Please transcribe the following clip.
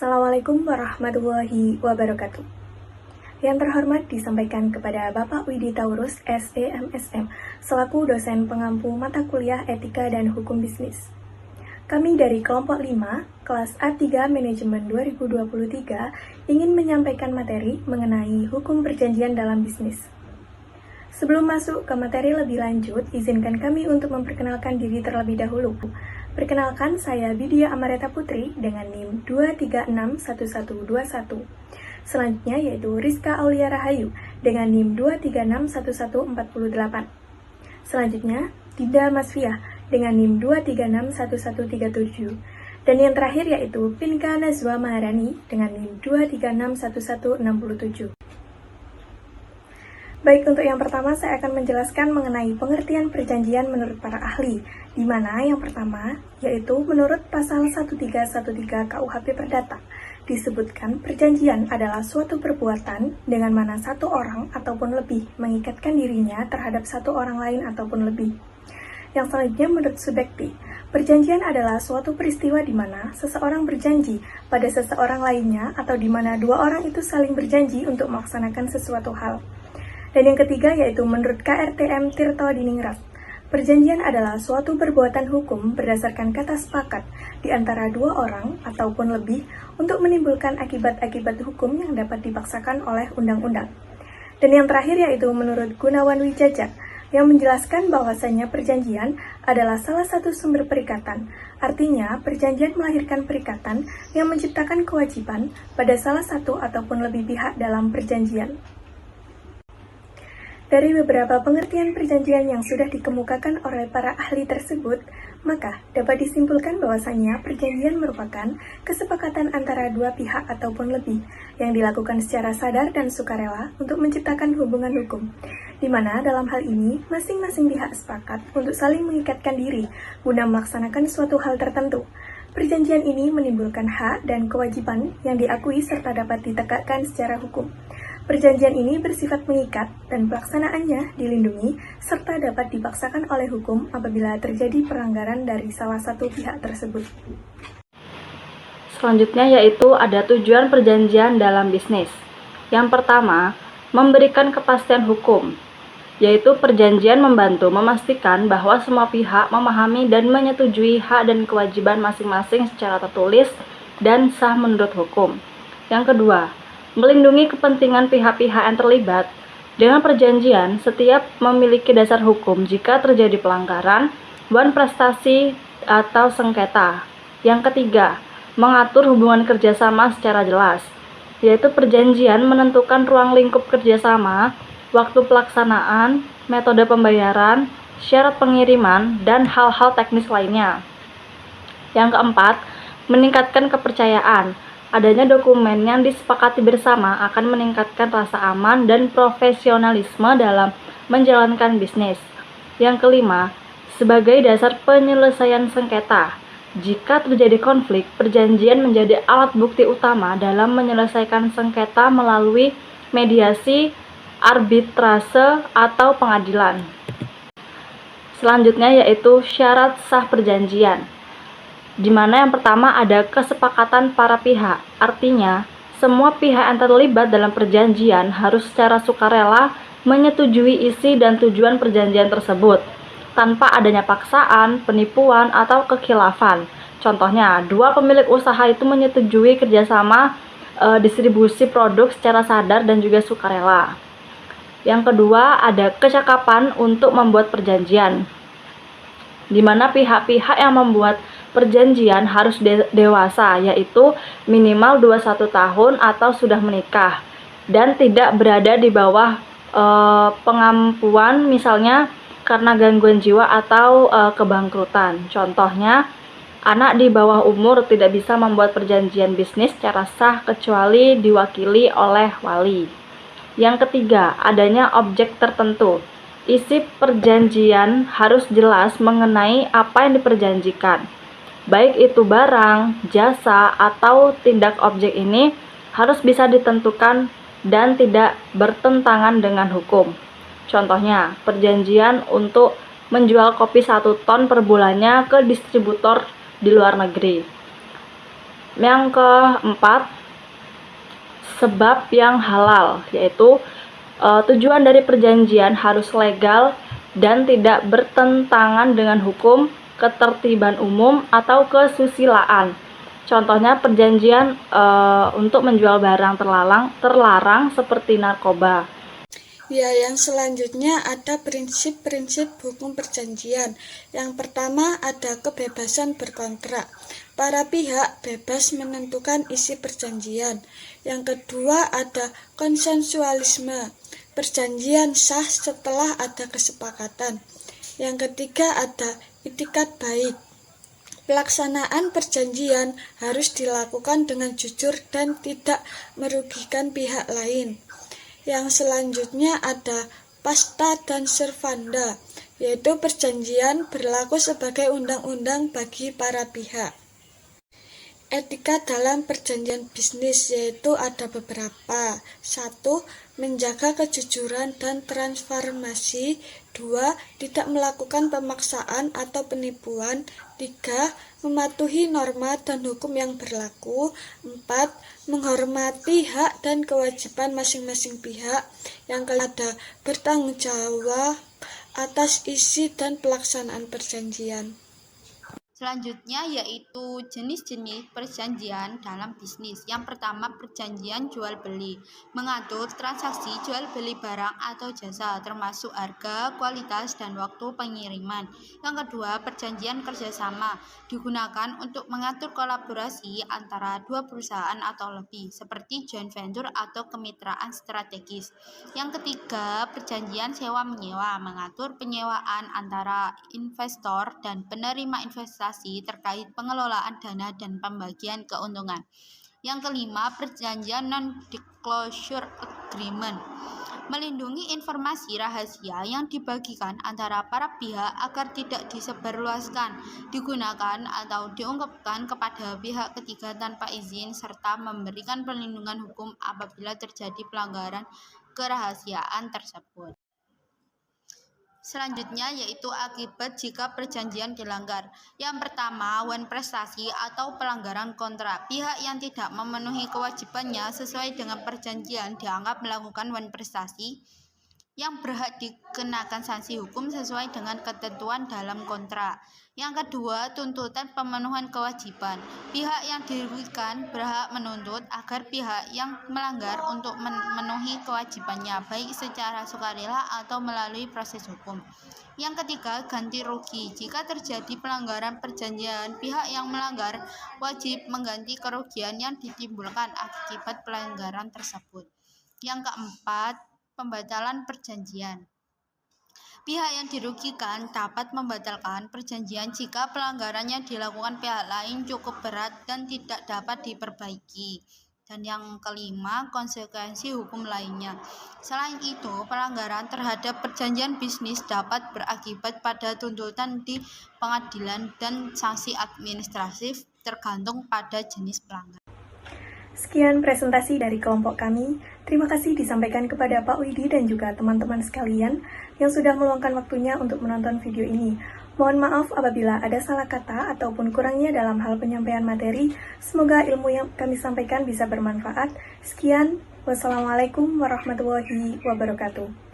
Assalamualaikum warahmatullahi wabarakatuh. Yang terhormat disampaikan kepada Bapak Widi Taurus, SEMSM, selaku dosen pengampu mata kuliah Etika dan Hukum Bisnis. Kami dari kelompok 5, kelas A3 Manajemen 2023, ingin menyampaikan materi mengenai hukum perjanjian dalam bisnis. Sebelum masuk ke materi lebih lanjut, izinkan kami untuk memperkenalkan diri terlebih dahulu. Perkenalkan, saya Bidia Amareta Putri dengan NIM 2361121. Selanjutnya yaitu Rizka Aulia Rahayu dengan NIM 2361148. Selanjutnya, Dinda Masfiah dengan NIM 2361137. Dan yang terakhir yaitu Pinka Nazwa Maharani dengan NIM 2361167. Baik, untuk yang pertama saya akan menjelaskan mengenai pengertian perjanjian menurut para ahli, di mana yang pertama yaitu menurut pasal 1313 KUHP Perdata, disebutkan perjanjian adalah suatu perbuatan dengan mana satu orang ataupun lebih mengikatkan dirinya terhadap satu orang lain ataupun lebih. Yang selanjutnya menurut Subekti, perjanjian adalah suatu peristiwa di mana seseorang berjanji pada seseorang lainnya atau di mana dua orang itu saling berjanji untuk melaksanakan sesuatu hal. Dan yang ketiga yaitu menurut KRTM Tirto Diningrat, perjanjian adalah suatu perbuatan hukum berdasarkan kata sepakat di antara dua orang ataupun lebih untuk menimbulkan akibat-akibat hukum yang dapat dipaksakan oleh undang-undang. Dan yang terakhir yaitu menurut Gunawan Wijaya, yang menjelaskan bahwasanya perjanjian adalah salah satu sumber perikatan. Artinya, perjanjian melahirkan perikatan yang menciptakan kewajiban pada salah satu ataupun lebih pihak dalam perjanjian. Dari beberapa pengertian perjanjian yang sudah dikemukakan oleh para ahli tersebut, maka dapat disimpulkan bahwasannya perjanjian merupakan kesepakatan antara dua pihak ataupun lebih yang dilakukan secara sadar dan sukarela untuk menciptakan hubungan hukum, di mana dalam hal ini masing-masing pihak sepakat untuk saling mengikatkan diri guna melaksanakan suatu hal tertentu. Perjanjian ini menimbulkan hak dan kewajiban yang diakui serta dapat ditegakkan secara hukum. Perjanjian ini bersifat mengikat dan pelaksanaannya dilindungi serta dapat dipaksakan oleh hukum apabila terjadi pelanggaran dari salah satu pihak tersebut. Selanjutnya yaitu ada tujuan perjanjian dalam bisnis. Yang pertama, memberikan kepastian hukum, yaitu perjanjian membantu memastikan bahwa semua pihak memahami dan menyetujui hak dan kewajiban masing-masing secara tertulis dan sah menurut hukum. Yang kedua, melindungi kepentingan pihak-pihak yang terlibat. Dengan perjanjian, setiap memiliki dasar hukum jika terjadi pelanggaran, wan prestasi, atau sengketa. Yang ketiga, mengatur hubungan kerjasama secara jelas, yaitu perjanjian menentukan ruang lingkup kerjasama, waktu pelaksanaan, metode pembayaran, syarat pengiriman, dan hal-hal teknis lainnya. Yang keempat, meningkatkan kepercayaan. Adanya dokumen yang disepakati bersama akan meningkatkan rasa aman dan profesionalisme dalam menjalankan bisnis. Yang kelima, sebagai dasar penyelesaian sengketa. Jika terjadi konflik, perjanjian menjadi alat bukti utama dalam menyelesaikan sengketa melalui mediasi, arbitrase, atau pengadilan. Selanjutnya yaitu syarat sah perjanjian, di mana yang pertama ada kesepakatan para pihak. Artinya, semua pihak yang terlibat dalam perjanjian harus secara sukarela menyetujui isi dan tujuan perjanjian tersebut, tanpa adanya paksaan, penipuan, atau kekhilafan. Contohnya, dua pemilik usaha itu menyetujui kerjasama distribusi produk secara sadar dan juga sukarela. Yang kedua, ada kecakapan untuk membuat perjanjian, di mana pihak-pihak yang membuat perjanjian harus dewasa, yaitu minimal 21 tahun atau sudah menikah, dan tidak berada di bawah pengampuan, misalnya karena gangguan jiwa atau kebangkrutan. Contohnya, anak di bawah umur tidak bisa membuat perjanjian bisnis secara sah kecuali diwakili oleh wali. Yang ketiga, adanya objek tertentu. Isi perjanjian harus jelas mengenai apa yang diperjanjikan. Baik itu barang, jasa, atau tindak objek ini harus bisa ditentukan dan tidak bertentangan dengan hukum. Contohnya, perjanjian untuk menjual kopi 1 ton per bulannya ke distributor di luar negeri. Yang keempat, sebab yang halal, yaitu tujuan dari perjanjian harus legal dan tidak bertentangan dengan hukum, ketertiban umum, atau kesusilaan. Contohnya perjanjian untuk menjual barang terlarang seperti narkoba. Ya, yang selanjutnya ada prinsip-prinsip hukum perjanjian. Yang pertama ada kebebasan berkontrak. Para pihak bebas menentukan isi perjanjian. Yang kedua ada konsensualisme. Perjanjian sah setelah ada kesepakatan. Yang ketiga ada itikat baik. Pelaksanaan perjanjian harus dilakukan dengan jujur dan tidak merugikan pihak lain. Yang selanjutnya ada pasta dan servanda, yaitu perjanjian berlaku sebagai undang-undang bagi para pihak. Etika dalam perjanjian bisnis yaitu ada beberapa. 1. Menjaga kejujuran dan transparansi. 2. Tidak melakukan pemaksaan atau penipuan. 3. Mematuhi norma dan hukum yang berlaku. 4. Menghormati hak dan kewajiban masing-masing pihak. Yang kelima ada bertanggung jawab atas isi dan pelaksanaan perjanjian. Selanjutnya yaitu jenis-jenis perjanjian dalam bisnis. Yang pertama, perjanjian jual beli, mengatur transaksi jual beli barang atau jasa termasuk harga, kualitas, dan waktu pengiriman. Yang kedua, perjanjian kerjasama, digunakan untuk mengatur kolaborasi antara dua perusahaan atau lebih seperti joint venture atau kemitraan strategis. Yang ketiga, perjanjian sewa-menyewa, mengatur penyewaan antara investor dan penerima investasi terkait pengelolaan dana dan pembagian keuntungan. Yang kelima, perjanjian non-disclosure agreement, melindungi informasi rahasia yang dibagikan antara para pihak agar tidak disebarluaskan, digunakan atau diungkapkan kepada pihak ketiga tanpa izin, serta memberikan perlindungan hukum apabila terjadi pelanggaran kerahasiaan tersebut. Selanjutnya yaitu akibat jika perjanjian dilanggar. Yang pertama, wan prestasi atau pelanggaran kontrak. Pihak yang tidak memenuhi kewajibannya sesuai dengan perjanjian dianggap melakukan wan prestasi yang berhak dikenakan sanksi hukum sesuai dengan ketentuan dalam kontrak. Yang kedua, tuntutan pemenuhan kewajiban. Pihak yang dirugikan berhak menuntut agar pihak yang melanggar untuk memenuhi kewajibannya, baik secara sukarela atau melalui proses hukum. Yang ketiga, ganti rugi. Jika terjadi pelanggaran perjanjian, pihak yang melanggar wajib mengganti kerugian yang ditimbulkan akibat pelanggaran tersebut. Yang keempat, pembatalan perjanjian. Pihak yang dirugikan dapat membatalkan perjanjian jika pelanggarannya dilakukan pihak lain cukup berat dan tidak dapat diperbaiki. Dan yang kelima, konsekuensi hukum lainnya. Selain itu, pelanggaran terhadap perjanjian bisnis dapat berakibat pada tuntutan di pengadilan dan sanksi administratif tergantung pada jenis pelanggaran. Sekian presentasi dari kelompok kami. Terima kasih disampaikan kepada Pak Widi dan juga teman-teman sekalian yang sudah meluangkan waktunya untuk menonton video ini. Mohon maaf apabila ada salah kata ataupun kurangnya dalam hal penyampaian materi. Semoga ilmu yang kami sampaikan bisa bermanfaat. Sekian, wassalamualaikum warahmatullahi wabarakatuh.